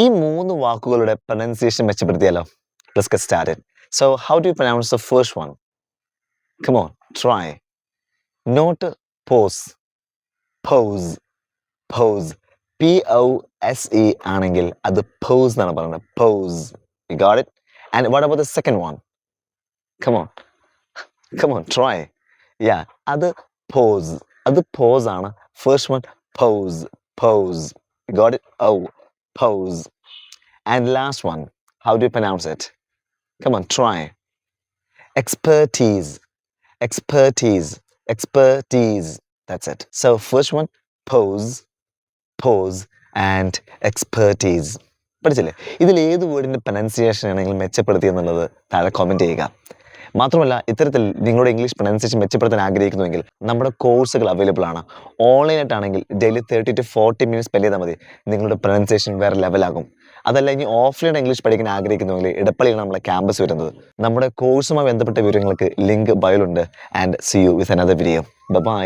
ഈ 3 വാക്കുകളുടെ pronunciation മെച്ചപ്പെടുത്തിയാലോ? Let's get started. So, how do you pronounce the first one? Come on, try. Not pose. Pose. Pose. P-O-S-E ആണെങ്കിൽ അത് pose എന്നാണ് പറയുന്നത്. Pose. You got it? And what about the second one? Come on. Come on, try. Yeah, അത് pose. അത് pose ആണ്. First one, pose. Pose. You got it? Oh, pose. And last one, how do you pronounce it? Come on, try. Expertise. Expertise. Expertise. That's it. So first one, pose, pose, and expertise. പഠിച്ചില്ലേ? ഇതിൽ ഏത് വേർഡിൻ്റെ pronunciation ആണെങ്കിലും മെച്ചപ്പെടുത്തി എന്നുള്ളത് താഴെ comment ചെയ്യുക. മാത്രമല്ല ഇത്തരത്തിൽ നിങ്ങളുടെ ഇംഗ്ലീഷ് പ്രൊനൗൺസിയേഷൻ മെച്ചപ്പെടുത്താൻ ആഗ്രഹിക്കുന്നുവെങ്കിൽ നമ്മുടെ കോഴ്സുകൾ അവൈലബിൾ ആണ്. ഓൺലൈനായിട്ടാണെങ്കിൽ ഡെയിലി 30 to 40 മിനിറ്റ്സ് സ്പെൻഡ് ചെയ്താൽ മതി, നിങ്ങളുടെ പ്രൊനൗൺസിയേഷൻ വേറെ ലെവലാകും. അതല്ല ഇനി ഓഫ്ലൈൻ ഇംഗ്ലീഷ് പഠിക്കാൻ ആഗ്രഹിക്കുന്നുവെങ്കിൽ ഇടപ്പള്ളിയാണ് നമ്മളെ ക്യാമ്പസ് വരുന്നത്. നമ്മുടെ കോഴ്സുമായി ബന്ധപ്പെട്ട വിവരങ്ങൾക്ക് ലിങ്ക് ബയോയിലുണ്ട്. And see you with another video. By.